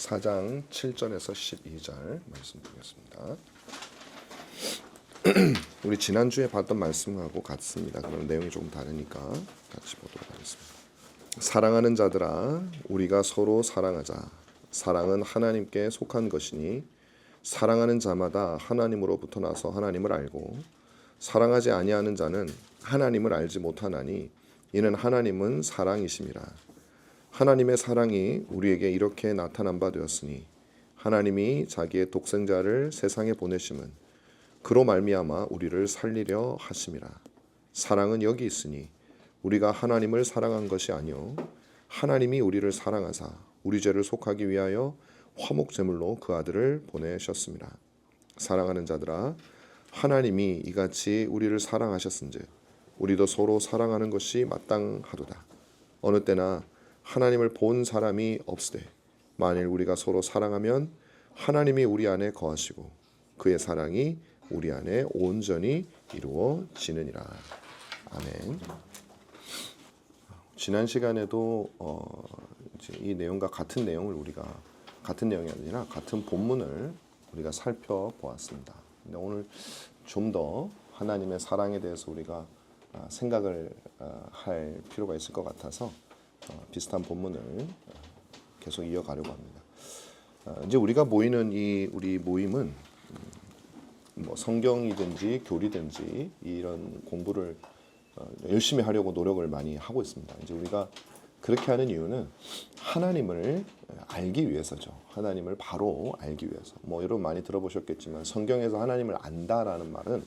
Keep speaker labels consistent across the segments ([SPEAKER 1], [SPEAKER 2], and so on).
[SPEAKER 1] 4장 7절에서 12절 말씀 보겠습니다. 우리 지난주에 봤던 말씀하고 같습니다. 그럼 내용이 조금 다르니까 같이 보도록 하겠습니다. 사랑하는 자들아, 우리가 서로 사랑하자. 사랑은 하나님께 속한 것이니 사랑하는 자마다 하나님으로부터 나서 하나님을 알고 사랑하지 아니하는 자는 하나님을 알지 못하나니 이는 하나님은 사랑이심이라. 하나님의 사랑이 우리에게 이렇게 나타난 바 되었으니 하나님이 자기의 독생자를 세상에 보내심은 그로 말미암아 우리를 살리려 하심이라. 사랑은 여기 있으니 우리가 하나님을 사랑한 것이 아니요 하나님이 우리를 사랑하사 우리 죄를 속하기 위하여 화목제물로 그 아들을 보내셨습니다. 사랑하는 자들아, 하나님이 이같이 우리를 사랑하셨은즉 우리도 서로 사랑하는 것이 마땅하도다. 어느 때나 하나님을 본 사람이 없으되 만일 우리가 서로 사랑하면 하나님이 우리 안에 거하시고 그의 사랑이 우리 안에 온전히 이루어지느니라. 아멘. 지난 시간에도 이제 이 내용과 같은 내용을 우리가 같은 내용이 아니라 같은 본문을 우리가 살펴보았습니다. 근데 오늘 좀 더 하나님의 사랑에 대해서 우리가 생각을 할 필요가 있을 것 같아서 비슷한 본문을 계속 이어가려고 합니다. 이제 우리가 모이는 우리 모임은 뭐 성경이든지 교리든지 이런 공부를 열심히 하려고 노력을 많이 하고 있습니다. 이제 우리가 그렇게 하는 이유는 하나님을 알기 위해서죠. 하나님을 바로 알기 위해서. 뭐 여러분 많이 들어보셨겠지만 성경에서 하나님을 안다라는 말은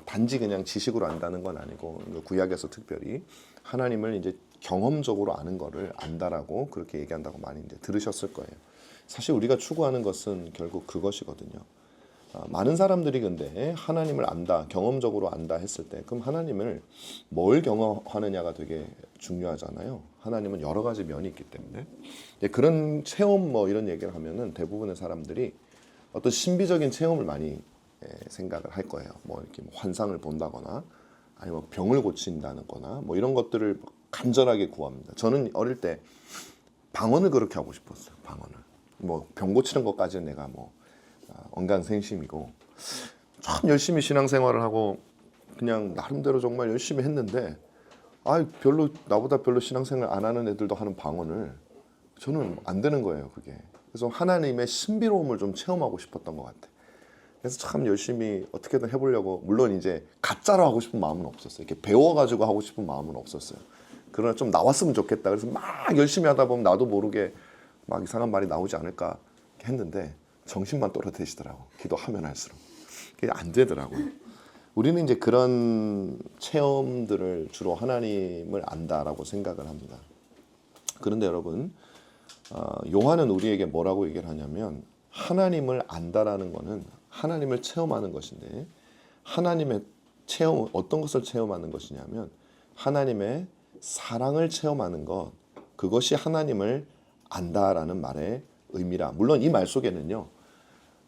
[SPEAKER 1] 단지 그냥 지식으로 안다는 건 아니고 구약에서 특별히 하나님을 이제 경험적으로 아는 거를 안다라고 그렇게 얘기한다고 많이 이제 들으셨을 거예요. 사실 우리가 추구하는 것은 결국 그것이거든요. 많은 사람들이 근데 하나님을 안다, 경험적으로 안다 했을 때 그럼 하나님을 뭘 경험하느냐가 되게 중요하잖아요. 하나님은 여러 가지 면이 있기 때문에 그런 체험 뭐 이런 얘기를 하면은 대부분의 사람들이 어떤 신비적인 체험을 많이 생각을 할 거예요. 뭐 이렇게 환상을 본다거나 아니면 병을 고친다거나 뭐 이런 것들을 간절하게 구합니다. 저는 어릴 때 방언을 그렇게 하고 싶었어요. 방언을 뭐 병 고치는 것까지는 내가 뭐 언간생심이고 참 열심히 신앙생활을 하고 그냥 나름대로 정말 열심히 했는데 별로 나보다 별로 신앙생활 안 하는 애들도 하는 방언을 저는 안 되는 거예요. 그게 그래서 하나님의 신비로움을 좀 체험하고 싶었던 것 같아. 그래서 참 열심히 어떻게든 해보려고 물론 이제 가짜로 하고 싶은 마음은 없었어요. 이렇게 배워가지고 하고 싶은 마음은 없었어요. 그러나 좀 나왔으면 좋겠다. 그래서 막 열심히 하다 보면 나도 모르게 막 이상한 말이 나오지 않을까 했는데 정신만 또렷해지더라고. 기도하면 할수록 그게 안 되더라고요. 우리는 이제 그런 체험들을 주로 하나님을 안다라고 생각을 합니다. 그런데 여러분, 요한은 우리에게 뭐라고 얘기를 하냐면 하나님을 안다라는 거는 하나님을 체험하는 것인데 하나님의 체험 어떤 것을 체험하는 것이냐면 하나님의 사랑을 체험하는 것, 그것이 하나님을 안다라는 말의 의미라. 물론 이 말 속에는요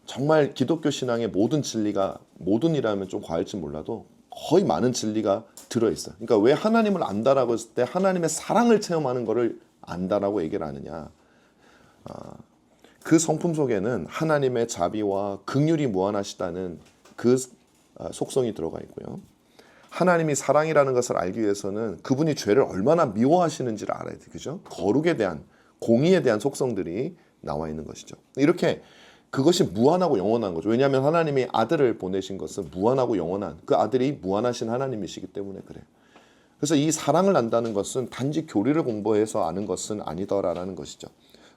[SPEAKER 1] 정말 기독교 신앙의 모든 진리가, 모든이라면 좀 과할지 몰라도 거의 많은 진리가 들어있어요. 그러니까 왜 하나님을 안다라고 했을 때 하나님의 사랑을 체험하는 것을 안다라고 얘기를 하느냐, 그 성품 속에는 하나님의 자비와 긍휼이 무한하시다는 그 속성이 들어가 있고요. 하나님이 사랑이라는 것을 알기 위해서는 그분이 죄를 얼마나 미워하시는지를 알아야 돼요. 그죠? 거룩에 대한, 공의에 대한 속성들이 나와 있는 것이죠. 이렇게 그것이 무한하고 영원한 거죠. 왜냐하면 하나님이 아들을 보내신 것은 무한하고 영원한, 그 아들이 무한하신 하나님이시기 때문에 그래요. 그래서 이 사랑을 안다는 것은 단지 교리를 공부해서 아는 것은 아니더라라는 것이죠.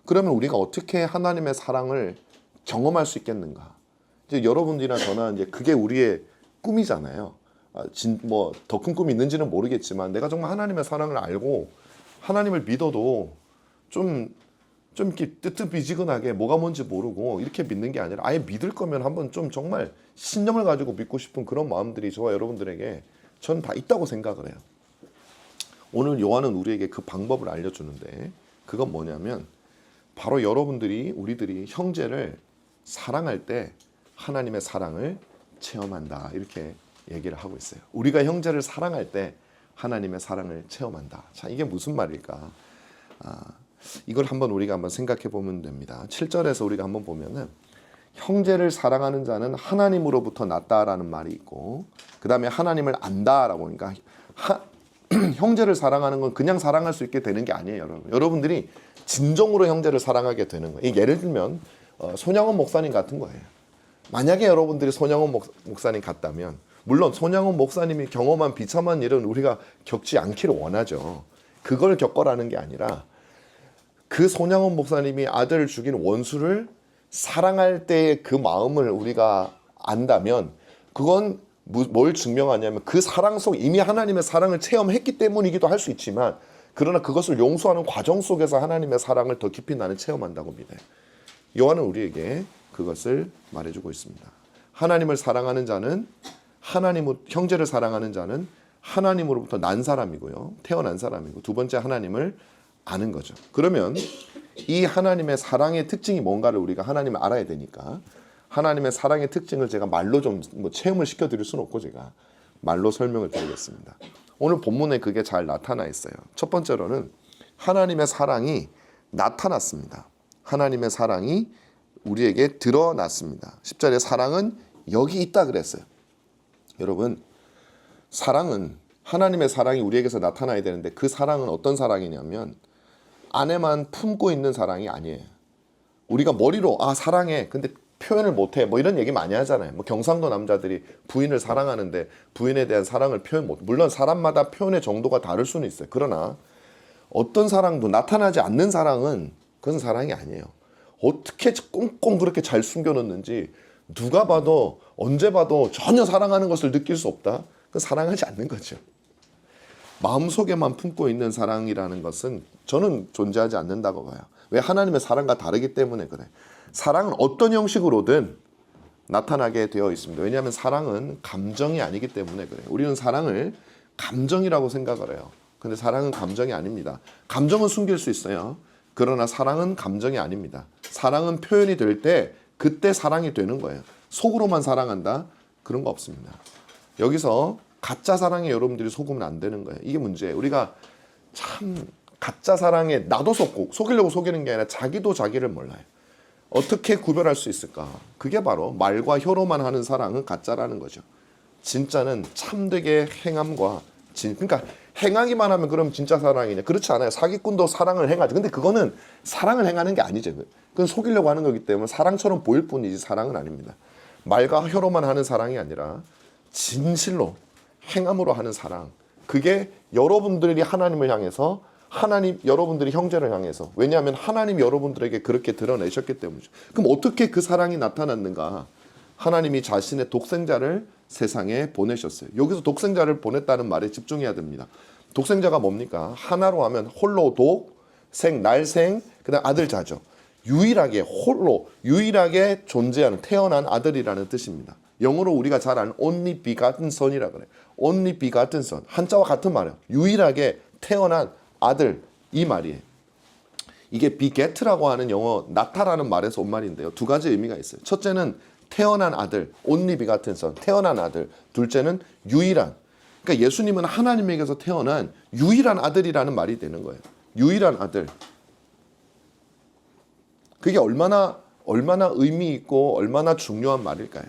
[SPEAKER 1] 그러면 우리가 어떻게 하나님의 사랑을 경험할 수 있겠는가? 이제 여러분들이나 저나 이제 그게 우리의 꿈이잖아요. 뭐 더 큰 꿈이 있는지는 모르겠지만 내가 정말 하나님의 사랑을 알고 하나님을 믿어도 좀 이렇게 뜨뜻미지근하게 뭐가 뭔지 모르고 이렇게 믿는 게 아니라 아예 믿을 거면 한번 좀 정말 신념을 가지고 믿고 싶은 그런 마음들이 저와 여러분들에게 저는 다 있다고 생각을 해요. 오늘 요한은 우리에게 그 방법을 알려주는데 그건 뭐냐면 바로 여러분들이, 우리들이 형제를 사랑할 때 하나님의 사랑을 체험한다, 이렇게 얘기를 하고 있어요. 우리가 형제를 사랑할 때 하나님의 사랑을 체험한다. 자, 이게 무슨 말일까? 이걸 한번 우리가 한번 생각해 보면 됩니다. 7절에서 우리가 한번 보면은 형제를 사랑하는 자는 하나님으로부터 났다라는 말이 있고, 그 다음에 하나님을 안다라고 하니까 형제를 사랑하는 건 그냥 사랑할 수 있게 되는 게 아니에요, 여러분. 여러분들이 진정으로 형제를 사랑하게 되는 거예요. 예를 들면 손양원 목사님 같은 거예요. 만약에 여러분들이 손양원 목사님 같다면, 물론 손양원 목사님이 경험한 비참한 일은 우리가 겪지 않기를 원하죠. 그걸 겪어라는 게 아니라 그 손양원 목사님이 아들을 죽인 원수를 사랑할 때의 그 마음을 우리가 안다면, 그건 뭘 증명하냐면 그 사랑 속 이미 하나님의 사랑을 체험했기 때문이기도 할 수 있지만, 그러나 그것을 용서하는 과정 속에서 하나님의 사랑을 더 깊이 나는 체험한다고 믿어요. 요한은 우리에게 그것을 말해주고 있습니다. 하나님을 사랑하는 자는 형제를 사랑하는 자는 하나님으로부터 난 사람이고요, 태어난 사람이고, 두 번째 하나님을 아는 거죠. 그러면 이 하나님의 사랑의 특징이 뭔가를 우리가 하나님을 알아야 되니까, 하나님의 사랑의 특징을 제가 말로 좀 체험을 시켜드릴 수는 없고 제가 말로 설명을 드리겠습니다. 오늘 본문에 그게 잘 나타나 있어요. 첫 번째로는 하나님의 사랑이 나타났습니다. 하나님의 사랑이 우리에게 드러났습니다. 10절에 사랑은 여기 있다 그랬어요. 여러분, 사랑은, 하나님의 사랑이 우리에게서 나타나야 되는데, 그 사랑은 어떤 사랑이냐면 안에만 품고 있는 사랑이 아니에요. 우리가 머리로 사랑해, 근데 표현을 못해, 이런 얘기 많이 하잖아요. 경상도 남자들이 부인을 사랑하는데 부인에 대한 사랑을 표현 못. 물론 사람마다 표현의 정도가 다를 수는 있어요. 그러나 어떤 사랑도, 나타나지 않는 사랑은 그건 사랑이 아니에요. 어떻게 꽁꽁 그렇게 잘 숨겨놓는지 누가 봐도 언제 봐도 전혀 사랑하는 것을 느낄 수 없다. 그건 사랑하지 않는 거죠. 마음속에만 품고 있는 사랑이라는 것은 저는 존재하지 않는다고 봐요. 왜? 하나님의 사랑과 다르기 때문에 그래. 사랑은 어떤 형식으로든 나타나게 되어 있습니다. 왜냐하면 사랑은 감정이 아니기 때문에 그래요. 우리는 사랑을 감정이라고 생각을 해요. 근데 사랑은 감정이 아닙니다. 감정은 숨길 수 있어요. 그러나 사랑은 감정이 아닙니다. 사랑은 표현이 될 때 그때 사랑이 되는 거예요. 속으로만 사랑한다? 그런 거 없습니다. 여기서 가짜 사랑에 여러분들이 속으면 안 되는 거예요. 이게 문제예요. 우리가 참 가짜 사랑에 나도 속고, 속이려고 속이는 게 아니라 자기도 자기를 몰라요. 어떻게 구별할 수 있을까? 그게 바로 말과 혀로만 하는 사랑은 가짜라는 거죠. 진짜는 참되게 행함과 그러니까 행하기만 하면 그럼 진짜 사랑이냐? 그렇지 않아요. 사기꾼도 사랑을 행하죠. 근데 그거는 사랑을 행하는 게 아니죠. 그건 속이려고 하는 거기 때문에 사랑처럼 보일 뿐이지 사랑은 아닙니다. 말과 혀로만 하는 사랑이 아니라 진실로 행함으로 하는 사랑. 그게 여러분들이 하나님을 향해서, 여러분들이 형제를 향해서, 왜냐하면 하나님이 여러분들에게 그렇게 드러내셨기 때문이죠. 그럼 어떻게 그 사랑이 나타났는가? 하나님이 자신의 독생자를 세상에 보내셨어요. 여기서 독생자를 보냈다는 말에 집중해야 됩니다. 독생자가 뭡니까? 하나로 하면 홀로 독, 생, 날생, 그 다음 아들 자죠. 유일하게 존재하는, 태어난 아들이라는 뜻입니다. 영어로 우리가 잘 아는 only begotten son이라 그래요. only begotten son. 한자와 같은 말이에요. 유일하게 태어난 아들, 이 말이에요. 이게 beget라고 하는 영어 나타라는 말에서 온 말인데요. 두 가지 의미가 있어요. 첫째는 태어난 아들, only begotten son, 태어난 아들. 둘째는 유일한. 그러니까 예수님은 하나님에게서 태어난 유일한 아들이라는 말이 되는 거예요. 유일한 아들. 그게 얼마나 의미 있고 얼마나 중요한 말일까요?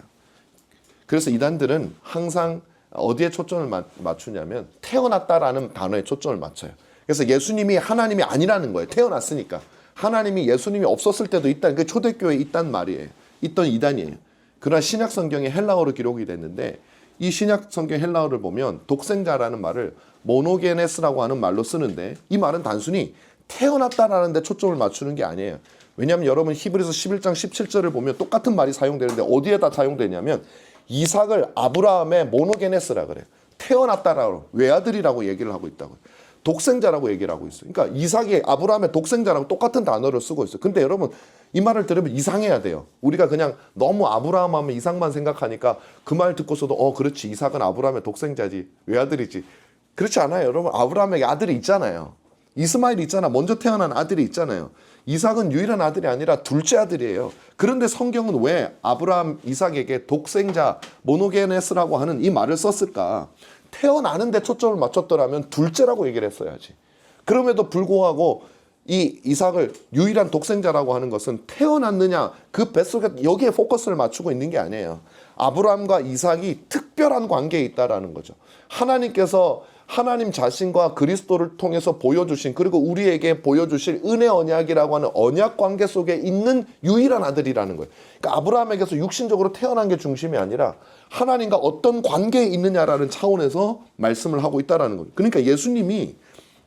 [SPEAKER 1] 그래서 이단들은 항상 어디에 초점을 맞추냐면 태어났다라는 단어에 초점을 맞춰요. 그래서 예수님이 하나님이 아니라는 거예요. 태어났으니까. 하나님이 예수님이 없었을 때도 있다. 그게 초대교회에 있단 말이에요. 있던 이단이에요. 그러나 신약 성경에 헬라어로 기록이 됐는데, 이 신약 성경 헬라어를 보면 독생자라는 말을 모노게네스라고 하는 말로 쓰는데, 이 말은 단순히 태어났다라는 데 초점을 맞추는 게 아니에요. 왜냐하면 여러분 히브리서 11장 17절을 보면 똑같은 말이 사용되는데 어디에다 사용되냐면 이삭을 아브라함의 모노게네스라 그래요. 태어났다라고, 외아들이라고 얘기를 하고 있다고요. 독생자라고 얘기를 하고 있어요. 그러니까 이삭이 아브라함의 독생자라고 똑같은 단어를 쓰고 있어요. 근데 여러분 이 말을 들으면 이상해야 돼요. 우리가 그냥 너무 아브라함 하면 이삭만 생각하니까 그 말 듣고서도 그렇지, 이삭은 아브라함의 독생자지, 외아들이지. 그렇지 않아요. 여러분, 아브라함에게 아들이 있잖아요. 이스마엘이 있잖아. 먼저 태어난 아들이 있잖아요. 이삭은 유일한 아들이 아니라 둘째 아들이에요. 그런데 성경은 왜 아브라함, 이삭에게 독생자, 모노게네스라고 하는 이 말을 썼을까? 태어나는 데 초점을 맞췄더라면 둘째라고 얘기를 했어야지. 그럼에도 불구하고 이 이삭을 유일한 독생자라고 하는 것은 태어났느냐 그 뱃속에 여기에 포커스를 맞추고 있는 게 아니에요. 아브라함과 이삭이 특별한 관계에 있다라는 거죠. 하나님께서 하나님 자신과 그리스도를 통해서 보여주신 그리고 우리에게 보여주실 은혜 언약이라고 하는 언약 관계 속에 있는 유일한 아들이라는 거예요. 그러니까 아브라함에게서 육신적으로 태어난 게 중심이 아니라 하나님과 어떤 관계에 있느냐라는 차원에서 말씀을 하고 있다라는 거예요. 그러니까 예수님이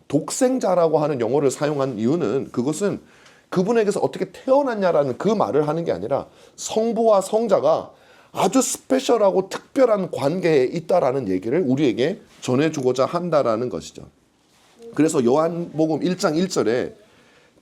[SPEAKER 1] 독생자라고 하는 용어를 사용한 이유는 그것은 그분에게서 어떻게 태어났냐라는 그 말을 하는 게 아니라 성부와 성자가 아주 스페셜하고 특별한 관계에 있다라는 얘기를 우리에게 전해주고자 한다라는 것이죠. 그래서 요한복음 1장 1절에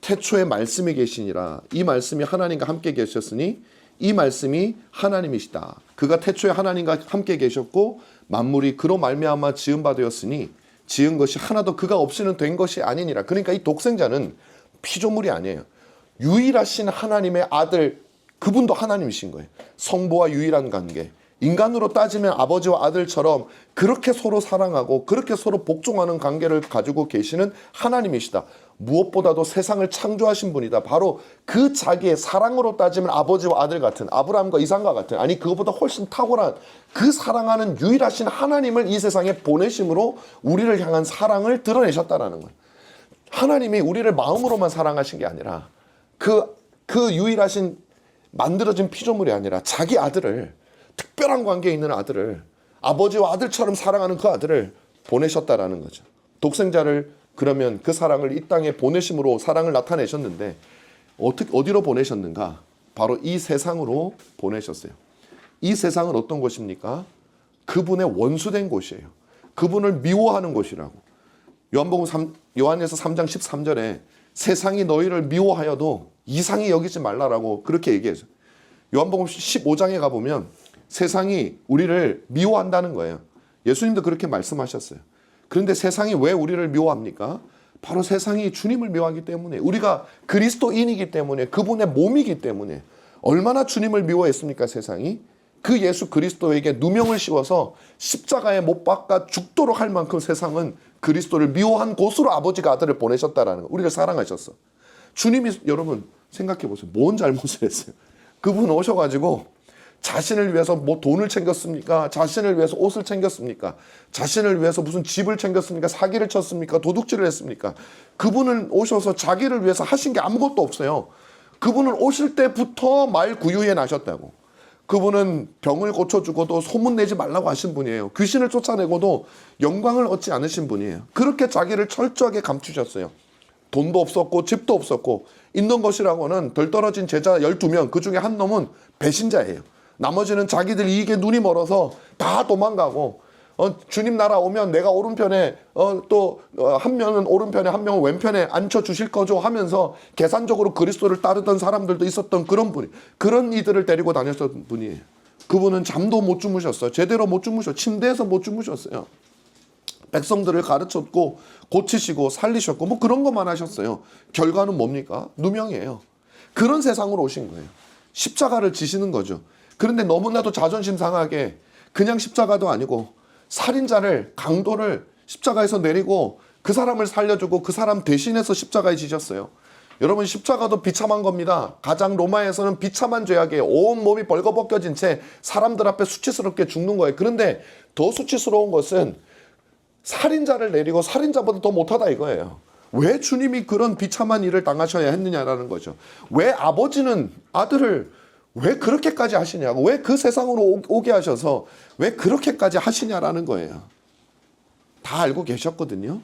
[SPEAKER 1] 태초에 말씀이 계시니라 이 말씀이 하나님과 함께 계셨으니 이 말씀이 하나님이시다. 그가 태초에 하나님과 함께 계셨고 만물이 그로 말미암아 지은 바 되었으니 지은 것이 하나도 그가 없이는 된 것이 아니니라. 그러니까 이 독생자는 피조물이 아니에요. 유일하신 하나님의 아들, 그분도 하나님이신 거예요. 성부와 유일한 관계. 인간으로 따지면 아버지와 아들처럼 그렇게 서로 사랑하고 그렇게 서로 복종하는 관계를 가지고 계시는 하나님이시다. 무엇보다도 세상을 창조하신 분이다. 바로 그 자기의 사랑으로 따지면 아버지와 아들 같은 아브라함과 이삭과 같은 아니 그것보다 훨씬 탁월한 그 사랑하는 유일하신 하나님을 이 세상에 보내심으로 우리를 향한 사랑을 드러내셨다라는 거예요. 하나님이 우리를 마음으로만 사랑하신 게 아니라 그 유일하신 만들어진 피조물이 아니라 자기 아들을 특별한 관계에 있는 아들을 아버지와 아들처럼 사랑하는 그 아들을 보내셨다라는 거죠. 독생자를 그러면 그 사랑을 이 땅에 보내심으로 사랑을 나타내셨는데 어디로 보내셨는가? 바로 이 세상으로 보내셨어요. 이 세상은 어떤 곳입니까? 그분의 원수된 곳이에요. 그분을 미워하는 곳이라고. 요한에서 3장 13절에 세상이 너희를 미워하여도 이상히 여기지 말라라고 그렇게 얘기해서 요한복음 15장에 가보면 세상이 우리를 미워한다는 거예요. 예수님도 그렇게 말씀하셨어요. 그런데 세상이 왜 우리를 미워합니까? 바로 세상이 주님을 미워하기 때문에 우리가 그리스도인이기 때문에 그분의 몸이기 때문에 얼마나 주님을 미워했습니까 세상이? 그 예수 그리스도에게 누명을 씌워서 십자가에 못 박아 죽도록 할 만큼 세상은 그리스도를 미워한 곳으로 아버지가 아들을 보내셨다라는 거. 우리를 사랑하셨어. 주님이 여러분 생각해 보세요. 뭔 잘못을 했어요? 그분 오셔가지고 자신을 위해서 뭐 돈을 챙겼습니까? 자신을 위해서 옷을 챙겼습니까? 자신을 위해서 무슨 집을 챙겼습니까? 사기를 쳤습니까? 도둑질을 했습니까? 그분은 오셔서 자기를 위해서 하신 게 아무것도 없어요. 그분은 오실 때부터 말구유에 나셨다고. 그분은 병을 고쳐주고도 소문내지 말라고 하신 분이에요. 귀신을 쫓아내고도 영광을 얻지 않으신 분이에요. 그렇게 자기를 철저하게 감추셨어요. 돈도 없었고 집도 없었고 있는 것이라고는 덜 떨어진 제자 12명 그 중에 한 놈은 배신자예요. 나머지는 자기들 이익에 눈이 멀어서 다 도망가고 주님 나라 오면 내가 오른편에 또 한 명은 오른편에 한 명은 왼편에 앉혀주실 거죠 하면서 계산적으로 그리스도를 따르던 사람들도 있었던 그런 분이 그런 이들을 데리고 다녔던 분이에요. 그분은 잠도 못 주무셨어요. 제대로 못 주무셨어요. 침대에서 못 주무셨어요. 백성들을 가르쳤고 고치시고 살리셨고 뭐 그런 것만 하셨어요. 결과는 뭡니까? 누명이에요. 그런 세상으로 오신 거예요. 십자가를 지시는 거죠. 그런데 너무나도 자존심 상하게 그냥 십자가도 아니고 살인자를 강도를 십자가에서 내리고 그 사람을 살려주고 그 사람 대신해서 십자가에 지셨어요. 여러분 십자가도 비참한 겁니다. 가장 로마에서는 비참한 죄악이에요. 온 몸이 벌거벗겨진 채 사람들 앞에 수치스럽게 죽는 거예요. 그런데 더 수치스러운 것은 살인자를 내리고 살인자보다 더 못하다 이거예요. 왜 주님이 그런 비참한 일을 당하셔야 했느냐라는 거죠. 왜 아버지는 아들을 왜 그렇게까지 하시냐고, 왜 그 세상으로 오게 하셔서 왜 그렇게까지 하시냐라는 거예요. 다 알고 계셨거든요.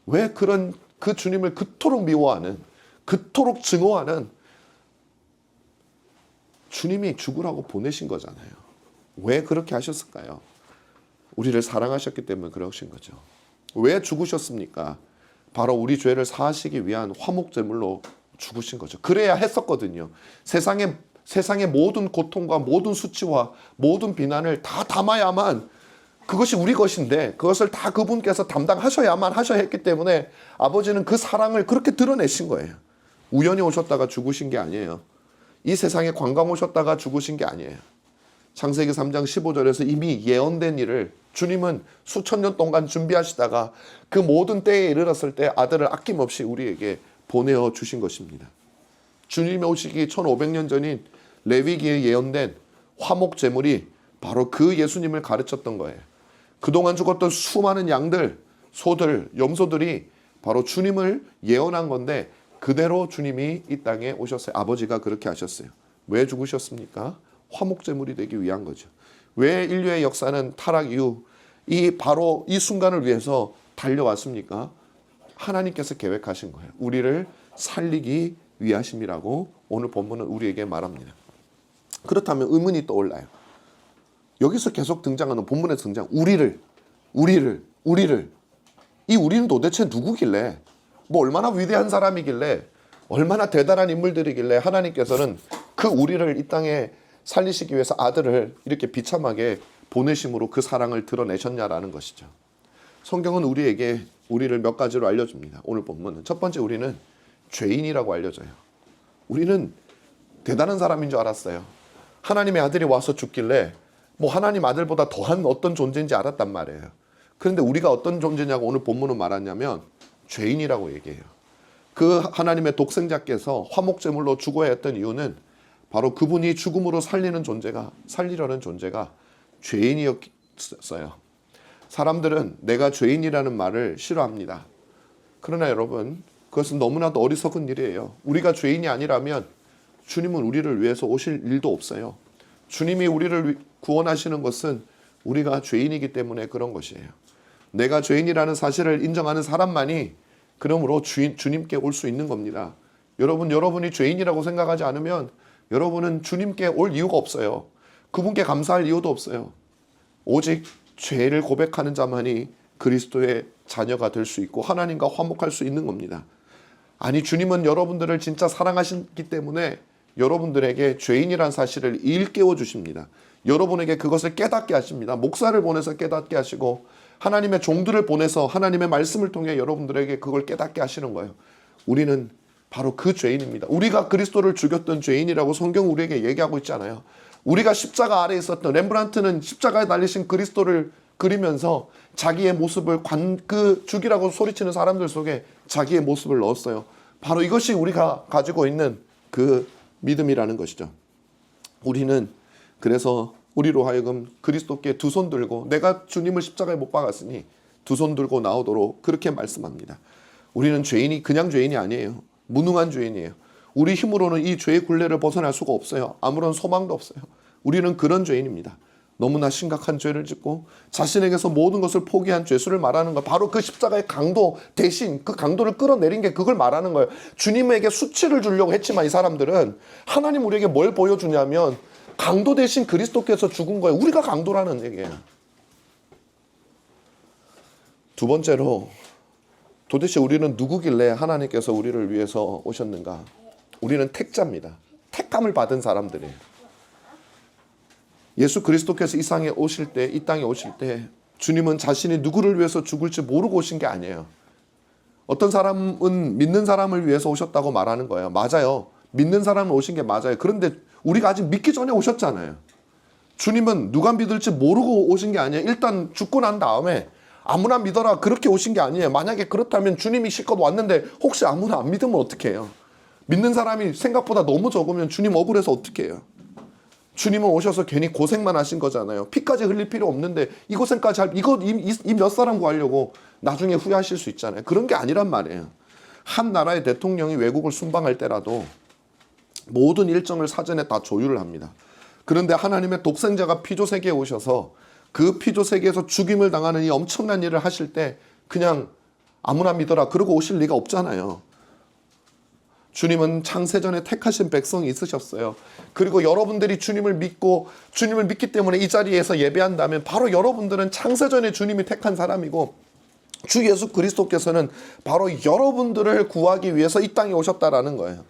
[SPEAKER 1] 왜 그런 그 주님을 그토록 미워하는, 그토록 증오하는 주님이 죽으라고 보내신 거잖아요. 왜 그렇게 하셨을까요? 우리를 사랑하셨기 때문에 그러신 거죠. 왜 죽으셨습니까? 바로 우리 죄를 사하시기 위한 화목제물로 죽으신 거죠. 그래야 했었거든요. 세상의 모든 고통과 모든 수치와 모든 비난을 다 담아야만 그것이 우리 것인데 그것을 다 그분께서 담당하셔야만 하셔야 했기 때문에 아버지는 그 사랑을 그렇게 드러내신 거예요. 우연히 오셨다가 죽으신 게 아니에요. 이 세상에 관광 오셨다가 죽으신 게 아니에요. 창세기 3장 15절에서 이미 예언된 일을 주님은 수천 년 동안 준비하시다가 그 모든 때에 이르렀을 때 아들을 아낌없이 우리에게 보내어 주신 것입니다. 주님이 오시기 1500년 전인 레위기에 예언된 화목 제물이 바로 그 예수님을 가르쳤던 거예요. 그동안 죽었던 수많은 양들, 소들, 염소들이 바로 주님을 예언한 건데 그대로 주님이 이 땅에 오셨어요. 아버지가 그렇게 하셨어요. 왜 죽으셨습니까? 화목 제물이 되기 위한 거죠. 왜 인류의 역사는 타락 이후 바로 이 순간을 위해서 달려왔습니까? 하나님께서 계획하신 거예요. 우리를 살리기 위하심이라고 오늘 본문은 우리에게 말합니다. 그렇다면 의문이 떠올라요. 여기서 계속 등장하는 본문에서 등장 우리를 이 우리는 도대체 누구길래 뭐 얼마나 위대한 사람이길래 얼마나 대단한 인물들이길래 하나님께서는 그 우리를 이 땅에 살리시기 위해서 아들을 이렇게 비참하게 보내심으로 그 사랑을 드러내셨냐라는 것이죠. 성경은 우리에게 우리를 몇 가지로 알려줍니다. 오늘 본문은 첫 번째 우리는 죄인이라고 알려져요. 우리는 대단한 사람인 줄 알았어요. 하나님의 아들이 와서 죽길래 뭐 하나님 아들보다 더한 어떤 존재인지 알았단 말이에요. 그런데 우리가 어떤 존재냐고 오늘 본문은 말하냐면 죄인이라고 얘기해요. 그 하나님의 독생자께서 화목제물로 죽어야 했던 이유는 바로 그분이 죽음으로 살리려는 존재가 죄인이었어요. 사람들은 내가 죄인이라는 말을 싫어합니다. 그러나 여러분, 그것은 너무나도 어리석은 일이에요. 우리가 죄인이 아니라면 주님은 우리를 위해서 오실 일도 없어요. 주님이 우리를 구원하시는 것은 우리가 죄인이기 때문에 그런 것이에요. 내가 죄인이라는 사실을 인정하는 사람만이 그러므로 주님께 올 수 있는 겁니다. 여러분이 죄인이라고 생각하지 않으면 여러분은 주님께 올 이유가 없어요. 그분께 감사할 이유도 없어요. 오직 죄를 고백하는 자만이 그리스도의 자녀가 될 수 있고 하나님과 화목할 수 있는 겁니다. 아니, 주님은 여러분들을 진짜 사랑하시기 때문에 여러분들에게 죄인이란 사실을 일깨워 주십니다. 여러분에게 그것을 깨닫게 하십니다. 목사를 보내서 깨닫게 하시고 하나님의 종들을 보내서 하나님의 말씀을 통해 여러분들에게 그걸 깨닫게 하시는 거예요. 우리는 바로 그 죄인입니다. 우리가 그리스도를 죽였던 죄인이라고 성경 우리에게 얘기하고 있잖아요. 우리가 십자가 아래에 있었던 렘브란트는 십자가에 달리신 그리스도를 그리면서 자기의 모습을 죽이라고 소리치는 사람들 속에 자기의 모습을 넣었어요. 바로 이것이 우리가 가지고 있는 그 믿음이라는 것이죠. 우리는 그래서 우리로 하여금 그리스도께 두 손 들고 내가 주님을 십자가에 못 박았으니 두 손 들고 나오도록 그렇게 말씀합니다. 우리는 그냥 죄인이 아니에요. 무능한 죄인이에요. 우리 힘으로는 이 죄의 굴레를 벗어날 수가 없어요. 아무런 소망도 없어요. 우리는 그런 죄인입니다. 너무나 심각한 죄를 짓고 자신에게서 모든 것을 포기한 죄수를 말하는 거, 바로 그 십자가의 강도 대신 그 강도를 끌어내린 게 그걸 말하는 거예요. 주님에게 수치를 주려고 했지만 이 사람들은 하나님 우리에게 뭘 보여주냐면 강도 대신 그리스도께서 죽은 거예요. 우리가 강도라는 얘기예요. 두 번째로, 도대체 우리는 누구길래 하나님께서 우리를 위해서 오셨는가? 우리는 택자입니다. 택감을 받은 사람들이에요. 예수 그리스도께서 이 땅에 오실 때 주님은 자신이 누구를 위해서 죽을지 모르고 오신 게 아니에요. 어떤 사람은 믿는 사람을 위해서 오셨다고 말하는 거예요. 맞아요. 믿는 사람은 오신 게 맞아요. 그런데 우리가 아직 믿기 전에 오셨잖아요. 주님은 누가 믿을지 모르고 오신 게 아니에요. 일단 죽고 난 다음에 아무나 믿어라 그렇게 오신 게 아니에요. 만약에 그렇다면 주님이 실컷 왔는데 혹시 아무나 안 믿으면 어떻게 해요? 믿는 사람이 생각보다 너무 적으면 주님 억울해서 어떻게 해요? 주님은 오셔서 괜히 고생만 하신 거잖아요. 피까지 흘릴 필요 없는데 이 고생까지 이 몇 사람 구하려고 나중에 후회하실 수 있잖아요. 그런 게 아니란 말이에요. 한 나라의 대통령이 외국을 순방할 때라도 모든 일정을 사전에 다 조율을 합니다. 그런데 하나님의 독생자가 피조세계에 오셔서 그 피조세계에서 죽임을 당하는 이 엄청난 일을 하실 때 그냥 아무나 믿어라 그러고 오실 리가 없잖아요. 주님은 창세전에 택하신 백성이 있으셨어요. 그리고 여러분들이 주님을 믿기 때문에 이 자리에서 예배한다면 바로 여러분들은 창세전에 주님이 택한 사람이고 주 예수 그리스도께서는 바로 여러분들을 구하기 위해서 이 땅에 오셨다라는 거예요.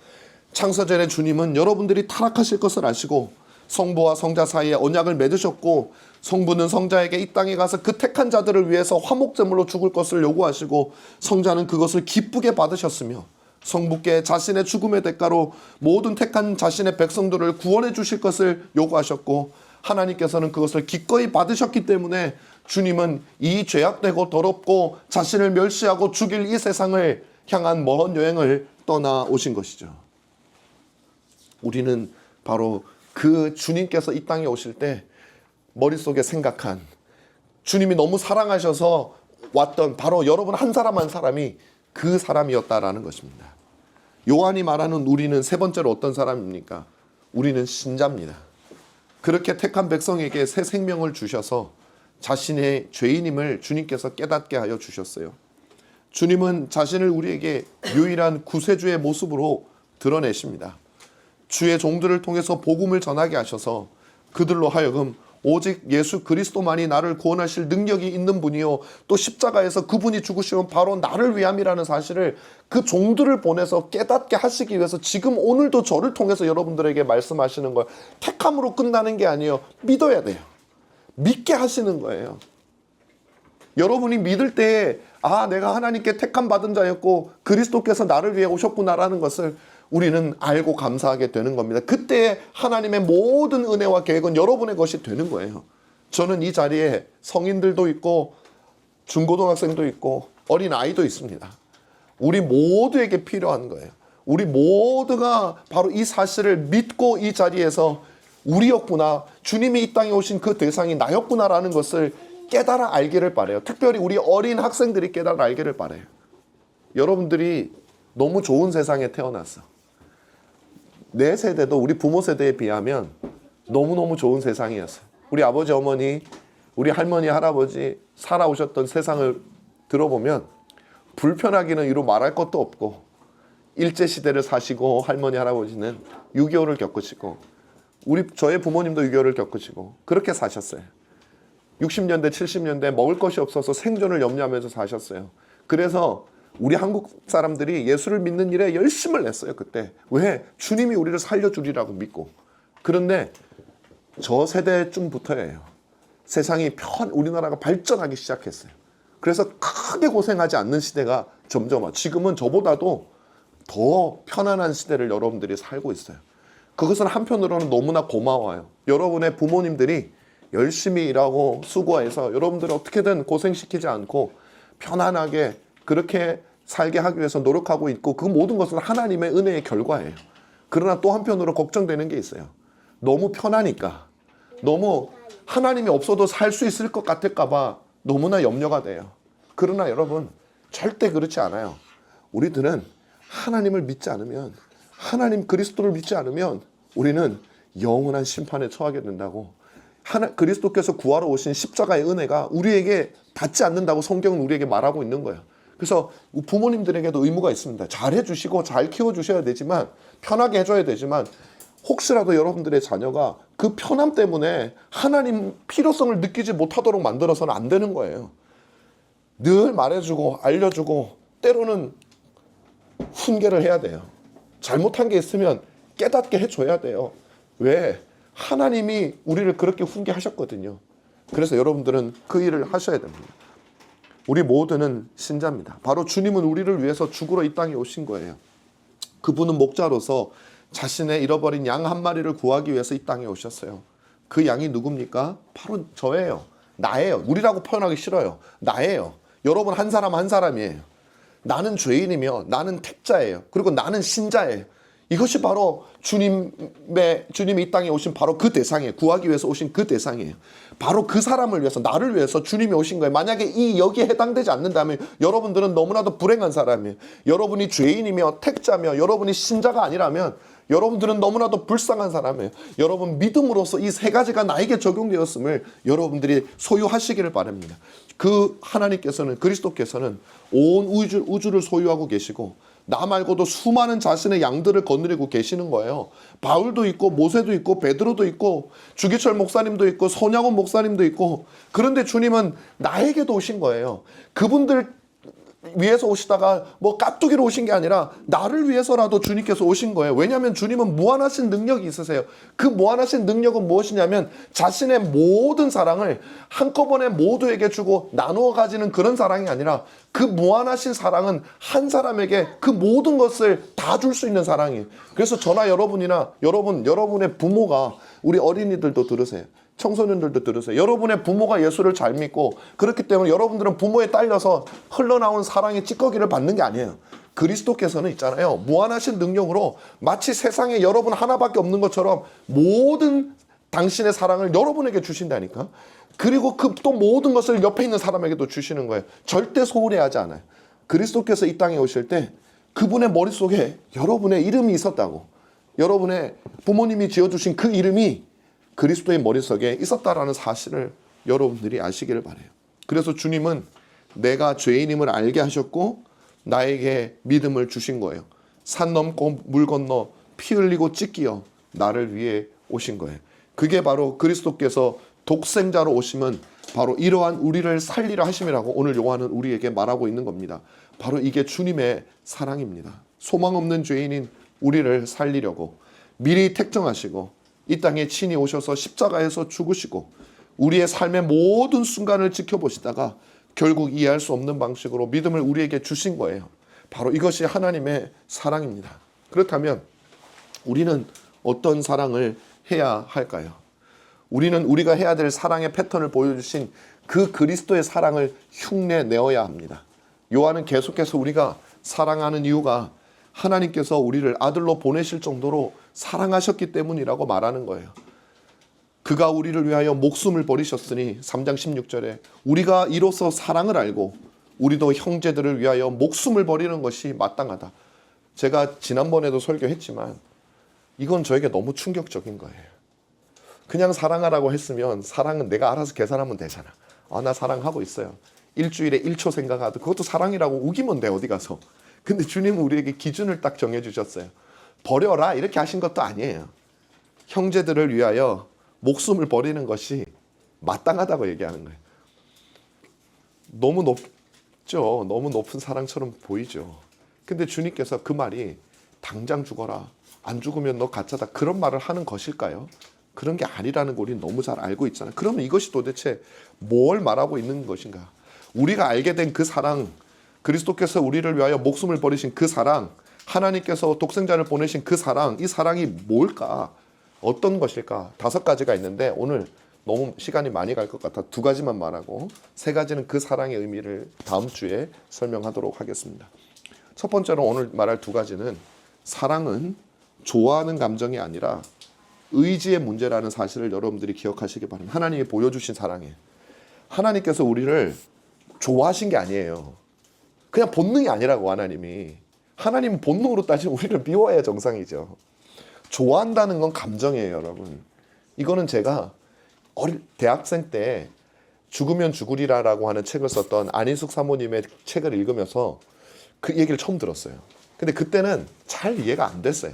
[SPEAKER 1] 창세전에 주님은 여러분들이 타락하실 것을 아시고 성부와 성자 사이에 언약을 맺으셨고 성부는 성자에게 이 땅에 가서 그 택한 자들을 위해서 화목제물로 죽을 것을 요구하시고 성자는 그것을 기쁘게 받으셨으며 성부께 자신의 죽음의 대가로 모든 택한 자신의 백성들을 구원해 주실 것을 요구하셨고 하나님께서는 그것을 기꺼이 받으셨기 때문에 주님은 이 죄악되고 더럽고 자신을 멸시하고 죽일 이 세상을 향한 먼 여행을 떠나 오신 것이죠. 우리는 바로 그 주님께서 이 땅에 오실 때 머릿속에 생각한 주님이 너무 사랑하셔서 왔던 바로 여러분 한 사람 한 사람이 그 사람이었다라는 것입니다. 요한이 말하는 우리는 세 번째로 어떤 사람입니까? 우리는 신자입니다. 그렇게 택한 백성에게 새 생명을 주셔서 자신의 죄인임을 주님께서 깨닫게 하여 주셨어요. 주님은 자신을 우리에게 유일한 구세주의 모습으로 드러내십니다. 주의 종들을 통해서 복음을 전하게 하셔서 그들로 하여금 오직 예수 그리스도만이 나를 구원하실 능력이 있는 분이요 또 십자가에서 그분이 죽으시면 바로 나를 위함이라는 사실을 그 종들을 보내서 깨닫게 하시기 위해서 지금 오늘도 저를 통해서 여러분들에게 말씀하시는 걸 택함으로 끝나는 게 아니에요. 믿어야 돼요. 믿게 하시는 거예요. 여러분이 믿을 때에 내가 하나님께 택함 받은 자였고 그리스도께서 나를 위해 오셨구나라는 것을 우리는 알고 감사하게 되는 겁니다. 그때 하나님의 모든 은혜와 계획은 여러분의 것이 되는 거예요. 저는 이 자리에 성인들도 있고 중고등학생도 있고 어린아이도 있습니다. 우리 모두에게 필요한 거예요. 우리 모두가 바로 이 사실을 믿고 이 자리에서 우리였구나, 주님이 이 땅에 오신 그 대상이 나였구나라는 것을 깨달아 알기를 바라요. 특별히 우리 어린 학생들이 깨달아 알기를 바라요. 여러분들이 너무 좋은 세상에 태어났어. 내 세대도 우리 부모 세대에 비하면 너무너무 좋은 세상이었어요. 우리 아버지 어머니, 우리 할머니 할아버지 살아오셨던 세상을 들어보면 불편하기는 이루 말할 것도 없고, 일제시대를 사시고 할머니 할아버지는 6.25를 겪으시고 저의 부모님도 6.25를 겪으시고 그렇게 사셨어요. 60년대 70년대 먹을 것이 없어서 생존을 염려하면서 사셨어요. 그래서 우리 한국 사람들이 예수를 믿는 일에 열심을 냈어요. 그때 왜? 주님이 우리를 살려주리라고 믿고. 그런데 저 세대쯤부터예요, 세상이 우리나라가 발전하기 시작했어요. 그래서 크게 고생하지 않는 시대가 점점 지금은 저보다도 더 편안한 시대를 여러분들이 살고 있어요. 그것은 한편으로는 너무나 고마워요. 여러분의 부모님들이 열심히 일하고 수고해서 여러분들을 어떻게든 고생시키지 않고 편안하게 그렇게 살게 하기 위해서 노력하고 있고, 그 모든 것은 하나님의 은혜의 결과예요. 그러나 또 한편으로 걱정되는 게 있어요. 너무 편하니까, 너무 하나님이 없어도 살 수 있을 것 같을까 봐 너무나 염려가 돼요. 그러나 여러분, 절대 그렇지 않아요. 우리들은 하나님을 믿지 않으면, 하나님 그리스도를 믿지 않으면 우리는 영원한 심판에 처하게 된다고. 그리스도께서 구하러 오신 십자가의 은혜가 우리에게 닿지 않는다고 성경은 우리에게 말하고 있는 거예요. 그래서 부모님들에게도 의무가 있습니다. 잘 해주시고 잘 키워주셔야 되지만, 편하게 해줘야 되지만, 혹시라도 여러분들의 자녀가 그 편함 때문에 하나님 필요성을 느끼지 못하도록 만들어서는 안 되는 거예요. 늘 말해주고 알려주고 때로는 훈계를 해야 돼요. 잘못한 게 있으면 깨닫게 해줘야 돼요. 왜? 하나님이 우리를 그렇게 훈계하셨거든요. 그래서 여러분들은 그 일을 하셔야 됩니다. 우리 모두는 신자입니다. 바로 주님은 우리를 위해서 죽으러 이 땅에 오신 거예요. 그분은 목자로서 자신의 잃어버린 양 한 마리를 구하기 위해서 이 땅에 오셨어요. 그 양이 누굽니까? 바로 저예요. 나예요. 우리라고 표현하기 싫어요. 나예요. 여러분 한 사람 한 사람이에요. 나는 죄인이며 나는 택자예요. 그리고 나는 신자예요. 이것이 바로 주님이 이 땅에 오신 바로 그 대상이에요. 구하기 위해서 오신 그 대상이에요. 바로 그 사람을 위해서, 나를 위해서 주님이 오신 거예요. 만약에 여기에 해당되지 않는다면 여러분들은 너무나도 불행한 사람이에요. 여러분이 죄인이며 택자며 여러분이 신자가 아니라면 여러분들은 너무나도 불쌍한 사람이에요. 여러분 믿음으로써 이 세 가지가 나에게 적용되었음을 여러분들이 소유하시기를 바랍니다. 그 하나님께서는, 그리스도께서는 온 우주를 소유하고 계시고 나 말고도 수많은 자신의 양들을 거느리고 계시는 거예요. 바울도 있고 모세도 있고 베드로도 있고 주기철 목사님도 있고 손양원 목사님도 있고. 그런데 주님은 나에게도 오신 거예요. 그분들 위해서 오시다가 깍두기로 오신 게 아니라 나를 위해서라도 주님께서 오신 거예요. 왜냐하면 주님은 무한하신 능력이 있으세요. 그 무한하신 능력은 무엇이냐면 자신의 모든 사랑을 한꺼번에 모두에게 주고 나누어 가지는 그런 사랑이 아니라, 그 무한하신 사랑은 한 사람에게 그 모든 것을 다 줄 수 있는 사랑이에요. 그래서 저나 여러분이나 여러분의 부모가, 우리 어린이들도 들으세요. 청소년들도 들으세요. 여러분의 부모가 예수를 잘 믿고 그렇기 때문에 여러분들은 부모에 딸려서 흘러나온 사랑의 찌꺼기를 받는 게 아니에요. 그리스도께서는 있잖아요. 무한하신 능력으로 마치 세상에 여러분 하나밖에 없는 것처럼 모든 당신의 사랑을 여러분에게 주신다니까. 그리고 그 또 모든 것을 옆에 있는 사람에게도 주시는 거예요. 절대 소홀해하지 않아요. 그리스도께서 이 땅에 오실 때 그분의 머릿속에 여러분의 이름이 있었다고. 여러분의 부모님이 지어주신 그 이름이 그리스도의 머릿속에 있었다라는 사실을 여러분들이 아시기를 바라요. 그래서 주님은 내가 죄인임을 알게 하셨고 나에게 믿음을 주신 거예요. 산 넘고 물 건너 피 흘리고 찢기어 나를 위해 오신 거예요. 그게 바로 그리스도께서 독생자로 오심은 바로 이러한 우리를 살리려 하심이라고 오늘 요한은 우리에게 말하고 있는 겁니다. 바로 이게 주님의 사랑입니다. 소망 없는 죄인인 우리를 살리려고 미리 택정하시고 이 땅에 친히 오셔서 십자가에서 죽으시고 우리의 삶의 모든 순간을 지켜보시다가 결국 이해할 수 없는 방식으로 믿음을 우리에게 주신 거예요. 바로 이것이 하나님의 사랑입니다. 그렇다면 우리는 어떤 사랑을 해야 할까요? 우리는 우리가 해야 될 사랑의 패턴을 보여주신 그 그리스도의 사랑을 흉내내어야 합니다. 요한은 계속해서 우리가 사랑하는 이유가 하나님께서 우리를 아들로 보내실 정도로 사랑하셨기 때문이라고 말하는 거예요. 그가 우리를 위하여 목숨을 버리셨으니 3장 16절에 우리가 이로써 사랑을 알고 우리도 형제들을 위하여 목숨을 버리는 것이 마땅하다. 제가 지난번에도 설교했지만 이건 저에게 너무 충격적인 거예요. 그냥 사랑하라고 했으면 사랑은 내가 알아서 계산하면 되잖아. 나 사랑하고 있어요. 일주일에 1초 생각하도 그것도 사랑이라고 우기면 돼 어디 가서. 근데 주님은 우리에게 기준을 딱 정해주셨어요. 버려라 이렇게 하신 것도 아니에요. 형제들을 위하여 목숨을 버리는 것이 마땅하다고 얘기하는 거예요. 너무 높죠. 너무 높은 사랑처럼 보이죠. 근데 주님께서 그 말이 당장 죽어라. 안 죽으면 너 가짜다. 그런 말을 하는 것일까요? 그런 게 아니라는 걸 우리는 너무 잘 알고 있잖아요. 그러면 이것이 도대체 뭘 말하고 있는 것인가? 우리가 알게 된 그 사랑, 그리스도께서 우리를 위하여 목숨을 버리신 그 사랑, 하나님께서 독생자를 보내신 그 사랑, 이 사랑이 뭘까? 어떤 것일까? 5가지가 있는데 오늘 너무 시간이 많이 갈 것 같아 2가지만 말하고 3가지는 그 사랑의 의미를 다음 주에 설명하도록 하겠습니다. 첫 번째로 오늘 말할 2가지는 사랑은 좋아하는 감정이 아니라 의지의 문제라는 사실을 여러분들이 기억하시기 바랍니다. 하나님이 보여주신 사랑이에요. 하나님께서 우리를 좋아하신 게 아니에요. 그냥 본능이 아니라고 하나님이. 하나님은 본능으로 따지면 우리를 미워해야 정상이죠. 좋아한다는 건 감정이에요, 여러분. 이거는 제가 대학생 때 죽으면 죽으리라라고 하는 책을 썼던 안인숙 사모님의 책을 읽으면서 그 얘기를 처음 들었어요. 근데 그때는 잘 이해가 안 됐어요.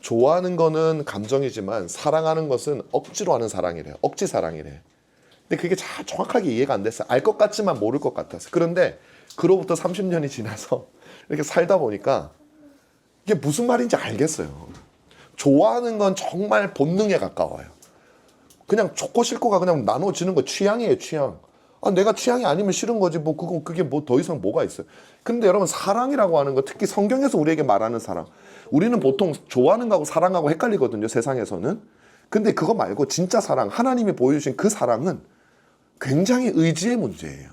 [SPEAKER 1] 좋아하는 거는 감정이지만 사랑하는 것은 억지로 하는 사랑이래요. 억지 사랑이래. 근데 그게 잘 정확하게 이해가 안 됐어요. 알 것 같지만 모를 것 같았어요. 그런데 그로부터 30년이 지나서 이렇게 살다 보니까 이게 무슨 말인지 알겠어요. 좋아하는 건 정말 본능에 가까워요. 그냥 좋고 싫고가 그냥 나눠지는 거 취향이에요, 취향. 내가 취향이 아니면 싫은 거지 뭐 그게 뭐 더 이상 뭐가 있어요. 근데 여러분 사랑이라고 하는 거 특히 성경에서 우리에게 말하는 사랑 우리는 보통 좋아하는 거하고 사랑하고 헷갈리거든요, 세상에서는. 근데 그거 말고 진짜 사랑 하나님이 보여주신 그 사랑은 굉장히 의지의 문제예요.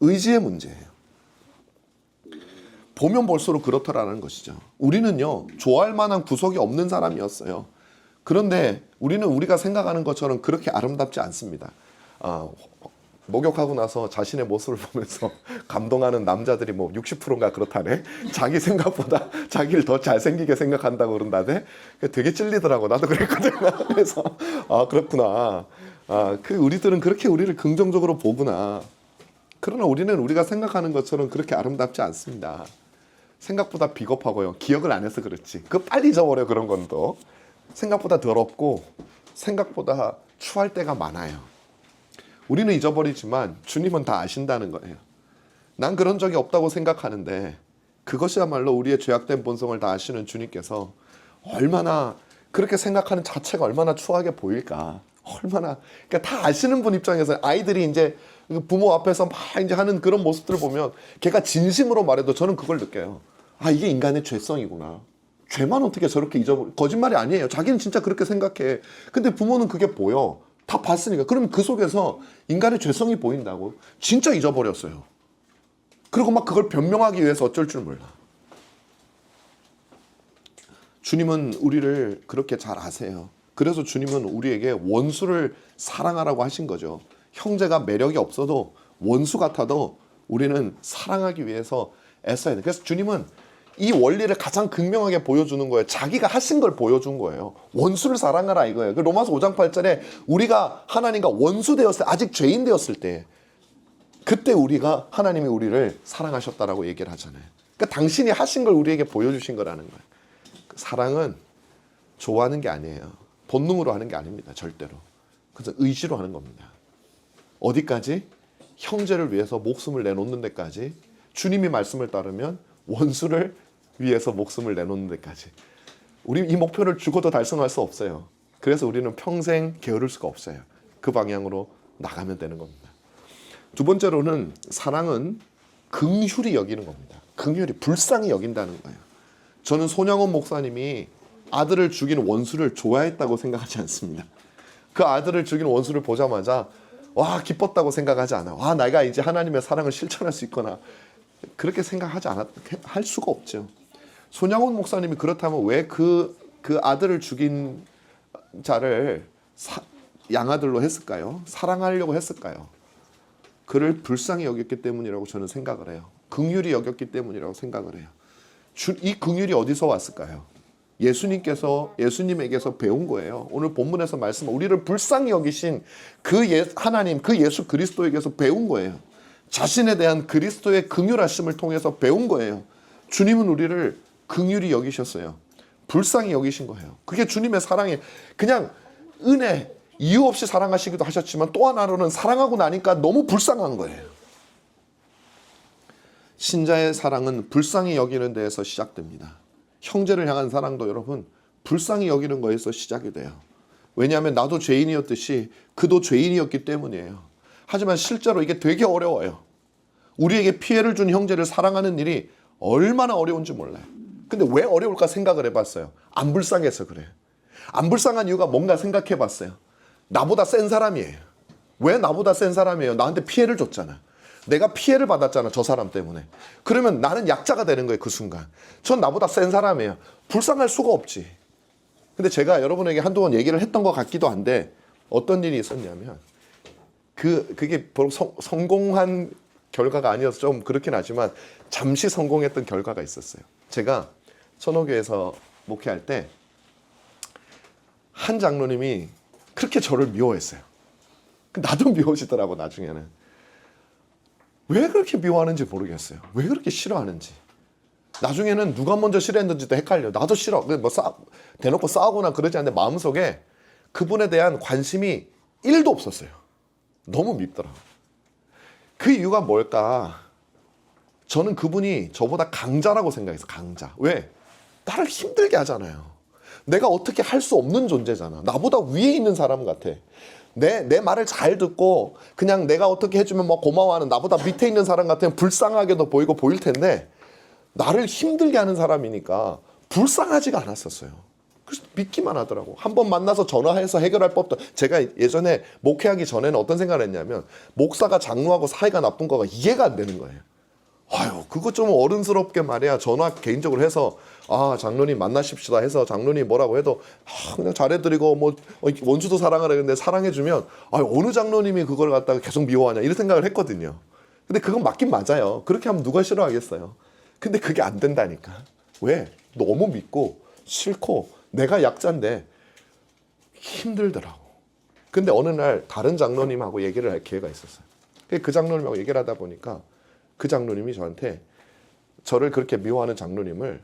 [SPEAKER 1] 의지의 문제예요. 보면 볼수록 그렇더라는 것이죠. 우리는요 좋아할 만한 구석이 없는 사람이었어요. 그런데 우리는 우리가 생각하는 것처럼 그렇게 아름답지 않습니다. 목욕하고 나서 자신의 모습을 보면서 감동하는 남자들이 뭐 60%인가 그렇다네. 자기 생각보다 자기를 더 잘생기게 생각한다고 그런다네. 되게 찔리더라고. 나도 그랬거든. 그래서 그렇구나. 우리들은 그렇게 우리를 긍정적으로 보구나. 그러나 우리는 우리가 생각하는 것처럼 그렇게 아름답지 않습니다. 생각보다 비겁하고요. 기억을 안 해서 그렇지. 그거 빨리 잊어버려 그런 건 또. 생각보다 더럽고 생각보다 추할 때가 많아요. 우리는 잊어버리지만 주님은 다 아신다는 거예요. 난 그런 적이 없다고 생각하는데 그것이야말로 우리의 죄악된 본성을 다 아시는 주님께서 얼마나 그렇게 생각하는 자체가 얼마나 추하게 보일까. 얼마나 그러니까 다 아시는 분 입장에서 아이들이 이제 부모 앞에서 막 이제 하는 그런 모습들을 보면 걔가 진심으로 말해도 저는 그걸 느껴요. 이게 인간의 죄성이구나. 죄만 어떻게 저렇게 잊어버려. 거짓말이 아니에요. 자기는 진짜 그렇게 생각해. 근데 부모는 그게 보여. 다 봤으니까. 그럼 그 속에서 인간의 죄성이 보인다고 진짜 잊어버렸어요. 그리고 막 그걸 변명하기 위해서 어쩔 줄 몰라. 주님은 우리를 그렇게 잘 아세요. 그래서 주님은 우리에게 원수를 사랑하라고 하신 거죠. 형제가 매력이 없어도 원수 같아도 우리는 사랑하기 위해서 애써야 돼. 그래서 주님은 이 원리를 가장 극명하게 보여주는 거예요. 자기가 하신 걸 보여준 거예요. 원수를 사랑하라 이거예요. 그 로마서 5장 8절에 우리가 하나님과 원수 되었을 때, 아직 죄인 되었을 때, 그때 우리가 하나님이 우리를 사랑하셨다라고 얘기를 하잖아요. 그러니까 당신이 하신 걸 우리에게 보여주신 거라는 거예요. 사랑은 좋아하는 게 아니에요. 본능으로 하는 게 아닙니다. 절대로. 그래서 의지로 하는 겁니다. 어디까지? 형제를 위해서 목숨을 내놓는 데까지. 주님이 말씀을 따르면 원수를 위해서 목숨을 내놓는 데까지. 우리 이 목표를 죽어도 달성할 수 없어요. 그래서 우리는 평생 게으를 수가 없어요. 그 방향으로 나가면 되는 겁니다. 두 번째로는 사랑은 긍휼히 여기는 겁니다. 긍휼히, 불쌍히 여긴다는 거예요. 저는 손양원 목사님이 아들을 죽인 원수를 좋아했다고 생각하지 않습니다. 그 아들을 죽인 원수를 보자마자 와, 기뻤다고 생각하지 않아. 와, 내가 이제 하나님의 사랑을 실천할 수 있구나. 그렇게 생각하지 할 수가 없죠. 손양원 목사님이 그렇다면 왜 그 아들을 죽인 자를 양아들로 했을까요? 사랑하려고 했을까요? 그를 불쌍히 여겼기 때문이라고 저는 생각을 해요. 긍휼히 여겼기 때문이라고 생각을 해요. 이 긍휼이 어디서 왔을까요? 예수님에게서 배운 거예요. 오늘 본문에서 우리를 불쌍히 여기신 하나님, 그 예수 그리스도에게서 배운 거예요. 자신에 대한 그리스도의 긍휼하심을 통해서 배운 거예요. 주님은 우리를 긍휼히 여기셨어요. 불쌍히 여기신 거예요. 그게 주님의 사랑이 그냥 은혜, 이유 없이 사랑하시기도 하셨지만 또 하나로는 사랑하고 나니까 너무 불쌍한 거예요. 신자의 사랑은 불쌍히 여기는 데에서 시작됩니다. 형제를 향한 사랑도 여러분 불쌍히 여기는 거에서 시작이 돼요. 왜냐하면 나도 죄인이었듯이 그도 죄인이었기 때문이에요. 하지만 실제로 이게 되게 어려워요. 우리에게 피해를 준 형제를 사랑하는 일이 얼마나 어려운지 몰라요. 근데 왜 어려울까 생각을 해봤어요. 안 불쌍해서 그래요. 안 불쌍한 이유가 뭔가 생각해봤어요. 나보다 센 사람이에요. 왜 나보다 센 사람이에요? 나한테 피해를 줬잖아. 내가 피해를 받았잖아, 저 사람 때문에. 그러면 나는 약자가 되는 거예요, 그 순간. 전 나보다 센 사람이에요. 불쌍할 수가 없지. 근데 제가 여러분에게 한두 번 얘기를 했던 것 같기도 한데 어떤 일이 있었냐면 그게 성공한 결과가 아니어서 좀 그렇긴 하지만 잠시 성공했던 결과가 있었어요. 제가 천호교에서 목회할 때 한 장로님이 그렇게 저를 미워했어요. 나도 미워지더라고 나중에는. 왜 그렇게 미워하는지 모르겠어요. 왜 그렇게 싫어하는지. 나중에는 누가 먼저 싫어했는지도 헷갈려. 나도 싫어. 대놓고 싸우거나 그러지 않는데 마음속에 그분에 대한 관심이 1도 없었어요. 너무 밉더라고. 그 이유가 뭘까? 저는 그분이 저보다 강자라고 생각했어요. 강자. 왜? 나를 힘들게 하잖아요. 내가 어떻게 할 수 없는 존재잖아. 나보다 위에 있는 사람 같아. 내 말을 잘 듣고 그냥 내가 어떻게 해주면 뭐 고마워하는 나보다 밑에 있는 사람 같으면 불쌍하게도 보일 텐데 나를 힘들게 하는 사람이니까 불쌍하지가 않았었어요. 그래서 믿기만 하더라고. 한 번 만나서 전화해서 해결할 법도. 제가 예전에 목회하기 전에는 어떤 생각을 했냐면 목사가 장로하고 사이가 나쁜 거가 이해가 안 되는 거예요. 아유, 그거 좀 어른스럽게 말이야. 전화 개인적으로 해서 장로님 만나십시다 해서 장로님 뭐라고 해도 그냥 잘해드리고 뭐 원수도 사랑하라 근데 사랑해주면 어느 장로님이 그걸 갖다가 계속 미워하냐 이런 생각을 했거든요. 근데 그건 맞긴 맞아요. 그렇게 하면 누가 싫어하겠어요. 근데 그게 안 된다니까. 왜? 너무 믿고 싫고 내가 약자인데 힘들더라고. 근데 어느 날 다른 장로님하고 얘기를 할 기회가 있었어요. 그 장로님하고 얘기를 하다 보니까 그 장로님이 저한테 저를 그렇게 미워하는 장로님을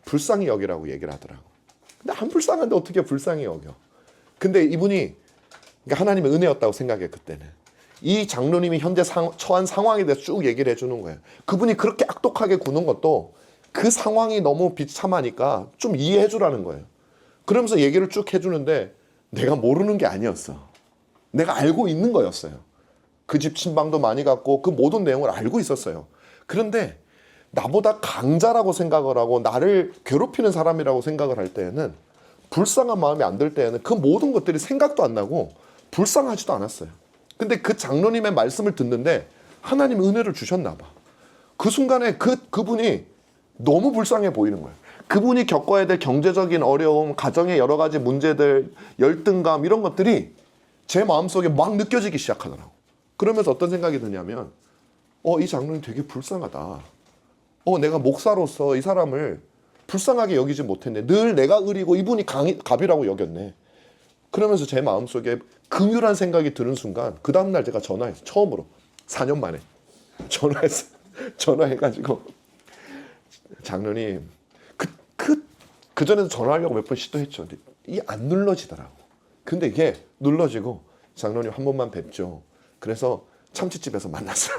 [SPEAKER 1] 불쌍히 여기라고 얘기를 하더라고. 근데 안 불쌍한데 어떻게 불쌍히 여겨? 근데 이분이 하나님의 은혜였다고 생각해 그때는. 이 장로님이 현재 처한 상황에 대해서 쭉 얘기를 해주는 거예요. 그분이 그렇게 악독하게 구는 것도 그 상황이 너무 비참하니까 좀 이해해 주라는 거예요. 그러면서 얘기를 쭉 해주는데 내가 모르는 게 아니었어. 내가 알고 있는 거였어요. 그 집 친방도 많이 갔고 그 모든 내용을 알고 있었어요. 그런데 나보다 강자라고 생각을 하고 나를 괴롭히는 사람이라고 생각을 할 때에는 불쌍한 마음이 안 들 때에는 그 모든 것들이 생각도 안 나고 불쌍하지도 않았어요. 근데 그 장로님의 말씀을 듣는데 하나님 은혜를 주셨나 봐. 그 순간에 그분이 너무 불쌍해 보이는 거예요. 그분이 겪어야 될 경제적인 어려움, 가정의 여러 가지 문제들, 열등감 이런 것들이 제 마음속에 막 느껴지기 시작하더라고. 그러면서 어떤 생각이 드냐면 이 장로님 되게 불쌍하다. 내가 목사로서 이 사람을 불쌍하게 여기지 못했네. 늘 내가 을이고 이분이 갑이라고 여겼네. 그러면서 제 마음속에 긍휼한 생각이 드는 순간 그 다음날 제가 전화해서 처음으로 4년 만에 전화해가지고 장로님 그전에도 전화하려고 몇 번 시도했죠. 근데 이게 안 눌러지더라고. 근데 이게 눌러지고 장로님 한 번만 뵙죠. 그래서 참치집에서 만났어요.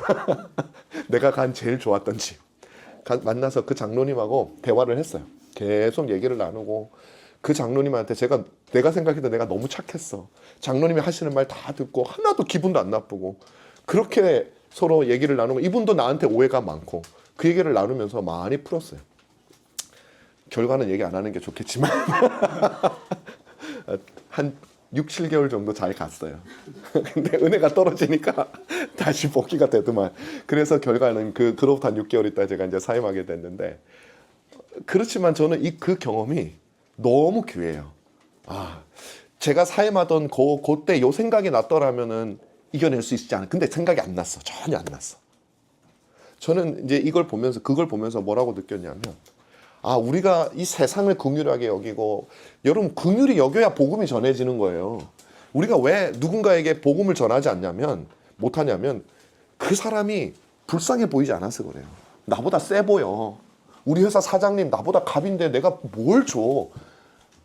[SPEAKER 1] 내가 간 제일 좋았던 집. 만나서 그 장로님하고 대화를 했어요. 계속 얘기를 나누고 그 장로님한테 내가 생각해도 내가 너무 착했어. 장로님이 하시는 말 다 듣고 하나도 기분도 안 나쁘고 그렇게 서로 얘기를 나누고 이분도 나한테 오해가 많고 그 얘기를 나누면서 많이 풀었어요. 결과는 얘기 안 하는 게 좋겠지만 한 6, 7개월 정도 잘 갔어요. 근데 은혜가 떨어지니까 다시 복귀가 되더만. 그래서 결과는 그로부터 한 6개월 있다 제가 이제 사임하게 됐는데 그렇지만 저는 그 경험이 너무 귀해요. 제가 사임하던 그때 요 생각이 났더라면은 이겨낼 수 있지 않아. 근데 생각이 안 났어. 전혀 안 났어. 저는 이제 그걸 보면서 뭐라고 느꼈냐면 우리가 이 세상을 긍휼하게 여기고 여러분 긍휼히 여겨야 복음이 전해지는 거예요. 우리가 왜 누군가에게 복음을 전하지 못하냐면 그 사람이 불쌍해 보이지 않아서 그래요. 나보다 세 보여. 우리 회사 사장님 나보다 갑인데 내가 뭘 줘.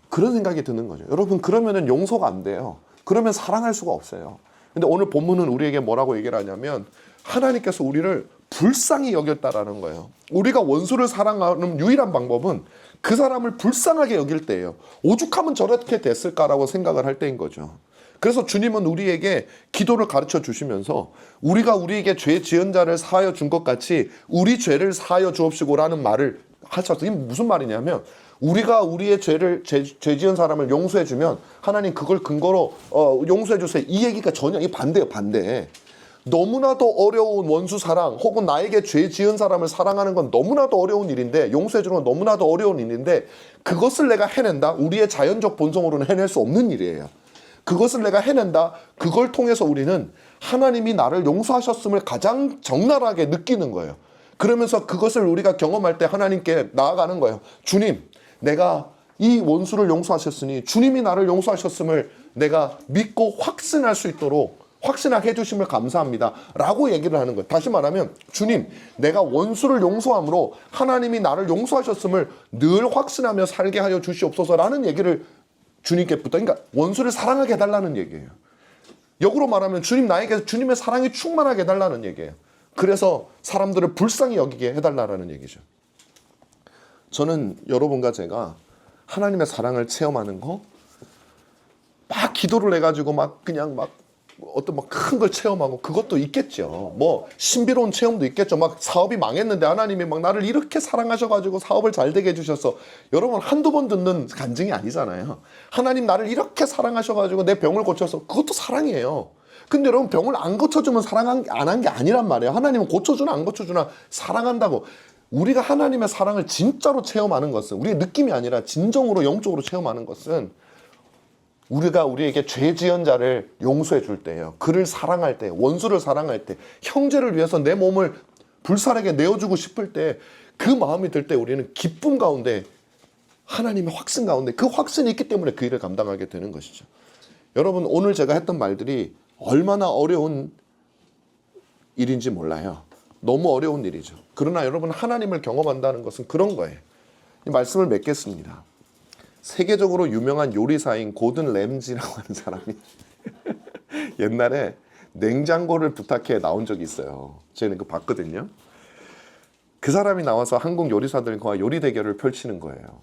[SPEAKER 1] 그런 생각이 드는 거죠. 여러분 그러면은 용서가 안 돼요. 그러면 사랑할 수가 없어요. 근데 오늘 본문은 우리에게 뭐라고 얘기를 하냐면 하나님께서 우리를 불쌍히 여겼다라는 거예요. 우리가 원수를 사랑하는 유일한 방법은 그 사람을 불쌍하게 여길 때예요. 오죽하면 저렇게 됐을까라고 생각을 할 때인 거죠. 그래서 주님은 우리에게 기도를 가르쳐 주시면서 우리가 우리에게 죄 지은 자를 사하여 준 것 같이 우리 죄를 사하여 주옵시고라는 말을 하셨어요. 이게 무슨 말이냐면 우리가 우리의 죄 지은 사람을 용서해 주면 하나님 그걸 근거로 용서해 주세요. 이 얘기가 전혀 반대예요. 반대. 너무나도 어려운 원수 사랑 혹은 나에게 죄 지은 사람을 사랑하는 건 너무나도 어려운 일인데 용서해 주는 건 너무나도 어려운 일인데 그것을 내가 해낸다? 우리의 자연적 본성으로는 해낼 수 없는 일이에요. 그것을 내가 해낸다? 그걸 통해서 우리는 하나님이 나를 용서하셨음을 가장 적나라하게 느끼는 거예요. 그러면서 그것을 우리가 경험할 때 하나님께 나아가는 거예요. 주님, 내가 이 원수를 용서하셨으니 주님이 나를 용서하셨음을 내가 믿고 확신할 수 있도록 확신하게 해주심을 감사합니다 라고 얘기를 하는 거예요. 다시 말하면 주님 내가 원수를 용서함으로 하나님이 나를 용서하셨음을 늘 확신하며 살게 하여 주시옵소서라는 얘기를 주님께 부탁. 그러니까 원수를 사랑하게 해달라는 얘기예요. 역으로 말하면 주님 나에게 주님의 사랑이 충만하게 해달라는 얘기예요. 그래서 사람들을 불쌍히 여기게 해달라는 얘기죠. 저는 여러분과 제가 하나님의 사랑을 체험하는 거 막 기도를 해가지고 그냥 어떤 큰 걸 체험하고 그것도 있겠죠. 신비로운 체험도 있겠죠. 사업이 망했는데 하나님이 나를 이렇게 사랑하셔가지고 사업을 잘 되게 해주셨어. 여러분 한두 번 듣는 간증이 아니잖아요. 하나님 나를 이렇게 사랑하셔가지고 내 병을 고쳐서 그것도 사랑이에요. 근데 여러분 병을 안 고쳐주면 사랑 안 한 게 아니란 말이에요. 하나님은 고쳐주나 안 고쳐주나 사랑한다고. 우리가 하나님의 사랑을 진짜로 체험하는 것은 우리의 느낌이 아니라 진정으로 영적으로 체험하는 것은 우리가 우리에게 죄 지은 자를 용서해 줄 때예요. 그를 사랑할 때, 원수를 사랑할 때, 형제를 위해서 내 몸을 불살에게 내어주고 싶을 때 그 마음이 들 때 우리는 기쁨 가운데 하나님의 확신 가운데 그 확신이 있기 때문에 그 일을 감당하게 되는 것이죠. 여러분 오늘 제가 했던 말들이 얼마나 어려운 일인지 몰라요. 너무 어려운 일이죠. 그러나 여러분 하나님을 경험한다는 것은 그런 거예요. 이 말씀을 맺겠습니다. 세계적으로 유명한 요리사인 고든 램지라고 하는 사람이 옛날에 냉장고를 부탁해 나온 적이 있어요. 저는 그거 봤거든요. 그 사람이 나와서 한국 요리사들과 요리 대결을 펼치는 거예요.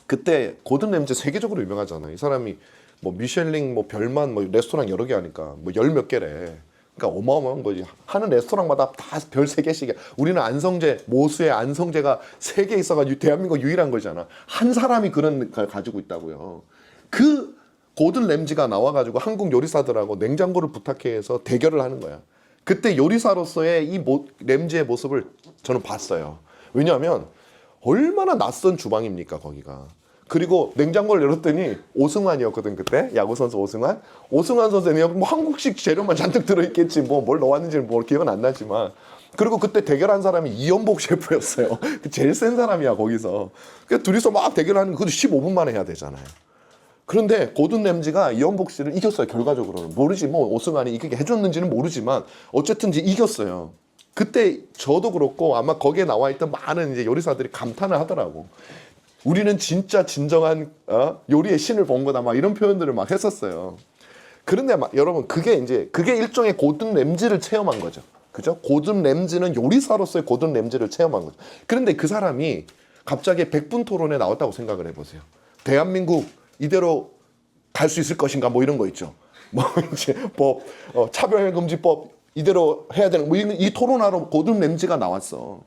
[SPEAKER 1] 그때 고든 램지 세계적으로 유명하잖아요. 이 사람이 미슐랭 별만 레스토랑 여러 개 하니까 열 몇 개래. 그러니까 어마어마한 거지. 하는 레스토랑마다 다 별 3개씩이야. 우리는 안성재, 모수의 안성재가 3개 있어가지고 대한민국 유일한 거잖아. 한 사람이 그런 걸 가지고 있다고요. 그 고든 램지가 나와가지고 한국 요리사들하고 냉장고를 부탁해서 대결을 하는 거야. 그때 요리사로서의 이 램지의 모습을 저는 봤어요. 왜냐하면 얼마나 낯선 주방입니까 거기가. 그리고 냉장고를 열었더니 오승환이었거든 그때 야구선수 오승환 선수는 뭐 한국식 재료만 잔뜩 들어있겠지 뭐 뭘 넣었는지는 뭐 기억은 안 나지만 그리고 그때 대결한 사람이 이연복 셰프였어요. 제일 센 사람이야 거기서. 그러니까 둘이서 막 대결하는 거 그것도 15분 만에 해야 되잖아요. 그런데 고든 램지가 이연복 씨를 이겼어요. 결과적으로는 모르지 뭐 오승환이 이기게 해줬는지는 모르지만 어쨌든 이제 이겼어요. 그때 저도 그렇고 아마 거기에 나와 있던 많은 이제 요리사들이 감탄을 하더라고. 우리는 진짜 진정한 요리의 신을 본 거다 막 이런 표현들을 막 했었어요. 그런데 여러분 그게 일종의 고든 램지를 체험한 거죠. 그죠? 고든 램지는 요리사로서의 고든 램지를 체험한 거죠. 그런데 그 사람이 갑자기 100분 토론에 나왔다고 생각을 해보세요. 대한민국 이대로 갈 수 있을 것인가 뭐 이런 거 있죠. 뭐 이제 법 차별금지법 이대로 해야 되는 뭐 이 토론하러 고든 램지가 나왔어.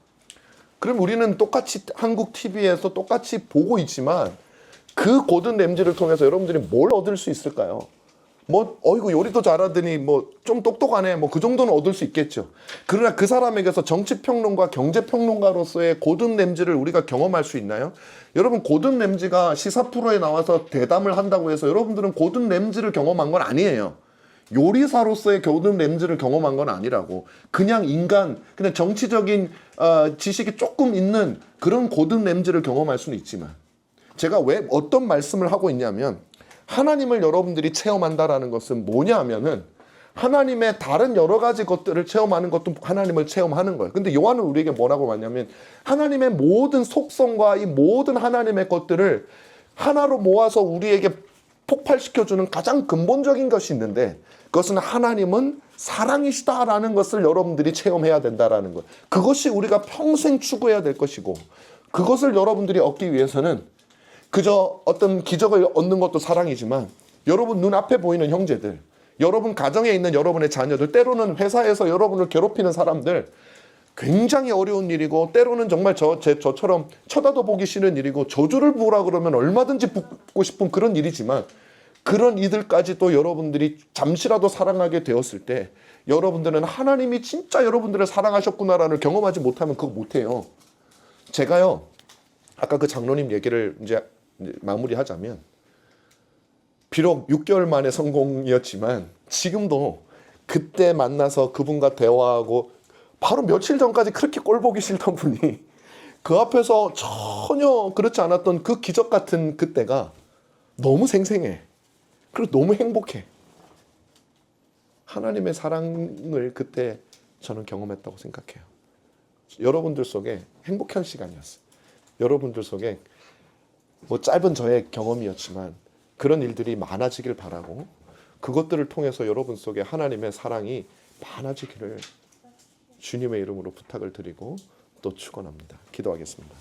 [SPEAKER 1] 그럼 우리는 똑같이 한국 TV에서 똑같이 보고 있지만 그 고든 램지를 통해서 여러분들이 뭘 얻을 수 있을까요? 뭐 어이구 요리도 잘하더니 뭐 좀 똑똑하네 뭐 그 정도는 얻을 수 있겠죠. 그러나 그 사람에게서 정치평론가 경제평론가로서의 고든 램지를 우리가 경험할 수 있나요? 여러분 고든 램지가 시사 프로에 나와서 대담을 한다고 해서 여러분들은 고든 램지를 경험한 건 아니에요. 요리사로서의 고든 램지를 경험한 건 아니라고. 그냥 그냥 정치적인 지식이 조금 있는 그런 고든 램지를 경험할 수는 있지만 제가 왜 어떤 말씀을 하고 있냐면 하나님을 여러분들이 체험한다라는 것은 뭐냐 하면은 하나님의 다른 여러 가지 것들을 체험하는 것도 하나님을 체험하는 거예요. 근데 요한은 우리에게 뭐라고 말하냐면 하나님의 모든 속성과 이 모든 하나님의 것들을 하나로 모아서 우리에게 폭발시켜주는 가장 근본적인 것이 있는데 그것은 하나님은 사랑이시다라는 것을 여러분들이 체험해야 된다라는 것. 그것이 우리가 평생 추구해야 될 것이고 그것을 여러분들이 얻기 위해서는 그저 어떤 기적을 얻는 것도 사랑이지만 여러분 눈앞에 보이는 형제들, 여러분 가정에 있는 여러분의 자녀들, 때로는 회사에서 여러분을 괴롭히는 사람들 굉장히 어려운 일이고 때로는 정말 저처럼 쳐다도 보기 싫은 일이고 저주를 부으라 그러면 얼마든지 붓고 싶은 그런 일이지만 그런 이들까지도 여러분들이 잠시라도 사랑하게 되었을 때 여러분들은 하나님이 진짜 여러분들을 사랑하셨구나라는 경험하지 못하면 그거 못해요. 제가요 아까 그 장로님 얘기를 이제 마무리하자면 비록 6개월 만에 성공이었지만 지금도 그때 만나서 그분과 대화하고 바로 며칠 전까지 그렇게 꼴 보기 싫던 분이 그 앞에서 전혀 그렇지 않았던 그 기적 같은 그때가 너무 생생해. 그리고 너무 행복해. 하나님의 사랑을 그때 저는 경험했다고 생각해요. 여러분들 속에 행복한 시간이었어요. 여러분들 속에 뭐 짧은 저의 경험이었지만 그런 일들이 많아지길 바라고 그것들을 통해서 여러분 속에 하나님의 사랑이 많아지기를 주님의 이름으로 부탁을 드리고 또 축원합니다. 기도하겠습니다.